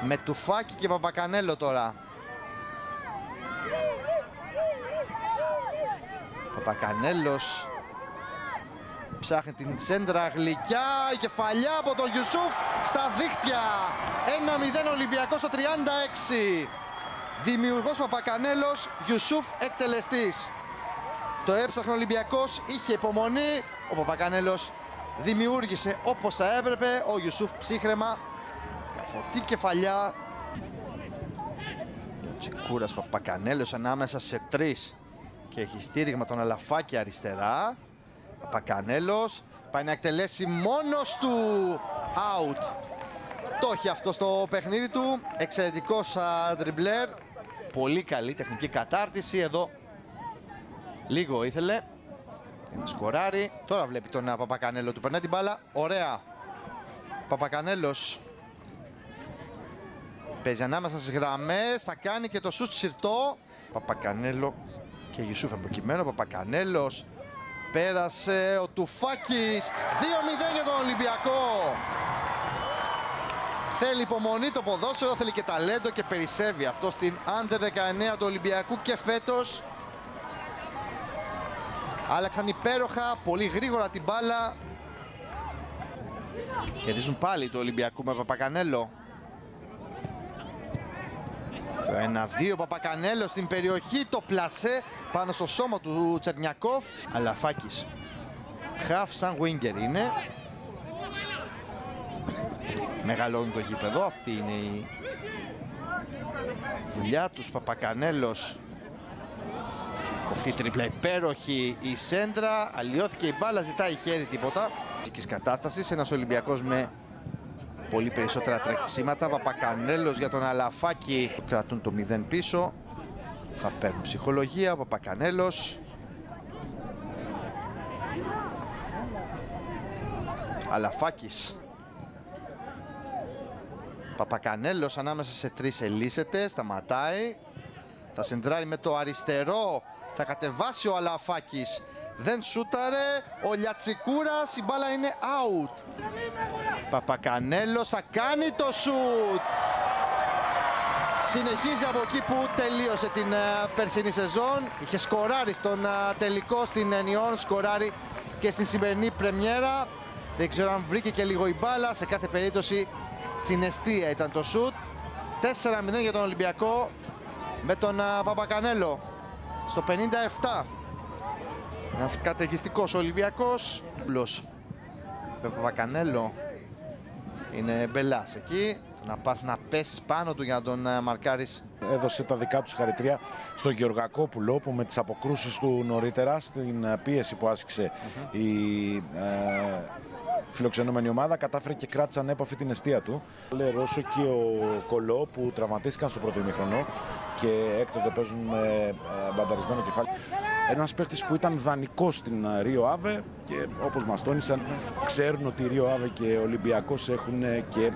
Με Τουφάκη και Παπακανέλο τώρα. Παπακανέλος ψάχνει την σέντρα γλυκιά, η κεφαλιά από τον Γιουσούφ στα δίχτυα. 1-0 Ολυμπιακός στο 36. Δημιουργός Παπακανέλος, Γιουσούφ εκτελεστής. Το έψαχνε ο Ολυμπιακός, είχε υπομονή. Ο Παπακανέλος δημιούργησε όπως θα έπρεπε. Ο Γιουσούφ ψύχρεμα, καφωτή κεφαλιά. Ο Τσικούρας Παπακανέλος ανάμεσα σε τρεις και έχει στήριγμα τον Αλαφάκη αριστερά. Παπακανέλος πάει να εκτελέσει μόνος του, out. Το έχει αυτό στο παιχνίδι του, εξαιρετικός ντριμπλέρ, πολύ καλή τεχνική κατάρτιση. Εδώ λίγο ήθελε να σκοράρει. Τώρα βλέπει τον Παπακανέλο, του περνάει την μπάλα, ωραία. Παπακανέλος παίζει ανάμεσα στις γραμμές, θα κάνει και το σουτ συρτό. Παπακανέλο και Γιουσούφ προκειμένου. Παπακανέλος πέρασε, ο Τουφάκης, 2-0 για τον Ολυμπιακό. Θέλει υπομονή το ποδόσφαιρο, θέλει και ταλέντο και περισσεύει αυτό στην Under 19 του Ολυμπιακού και φέτος. Άλλαξαν υπέροχα, πολύ γρήγορα την μπάλα. Κερδίζουν πάλι το Ολυμπιακού με Παπακανέλο. Το 1-2, Παπακανέλο στην περιοχή, το πλασέ πάνω στο σώμα του Τσερνιακόφ. Αλαφάκης, χαφ σαν winger είναι. Μεγαλώνει το γήπεδο, αυτή είναι η δουλειά τους. Παπακανέλος, κοφτή τρίπλα υπέροχη η σέντρα, αλλοιώθηκε η μπάλα, ζητάει χέρι, τίποτα. Της κατάστασης, ένας Ολυμπιακός με πολύ περισσότερα τρεξίματα. Παπακανέλος για τον Αλαφάκη, κρατούν το 0 πίσω, θα παίρνουν ψυχολογία. Παπακανέλος, Αλαφάκης, Παπακανέλος ανάμεσα σε τρεις ελύσσεται, σταματάει, θα σεντράρει με το αριστερό, θα κατεβάσει ο Αλαφάκης, δεν σούταρε, ο Λιατσικούρας, η μπάλα είναι out. Παπακανέλος θα κάνει το σουτ. Συνεχίζει από εκεί που τελείωσε την περσινή σεζόν. Είχε σκοράρει στον τελικό στην Νιόν, σκοράρει και στην σημερινή πρεμιέρα. Δεν ξέρω αν βρήκε και λίγο η μπάλα, σε κάθε περίπτωση στην εστία ήταν το σουτ. 4-0 για τον Ολυμπιακό με τον Παπακανέλο στο 57. Ένας καταιγιστικός Ολυμπιακός. Με Παπακανέλο είναι μπελάς εκεί. Να πας να πέσεις πάνω του για να τον μαρκάρεις. Έδωσε τα δικά του συγχαρητήρια στον Γεωργακόπουλο που με τις αποκρούσεις του νωρίτερα στην πίεση που άσκησε η φιλοξενούμενη ομάδα κατάφερε και κράτησε ανέπαφη την εστία του. Όσο και ο Κολό που τραυματίστηκαν στο πρώτο ημίχρονο και έκτοτε παίζουν με μπανταρισμένο κεφάλι. Ένας παίκτης που ήταν δανεικός στην Ρίο Άβε και όπως μας τόνισαν ξέρουν ότι η Ρίο Άβε και ο Ολυμπιακός έχουν και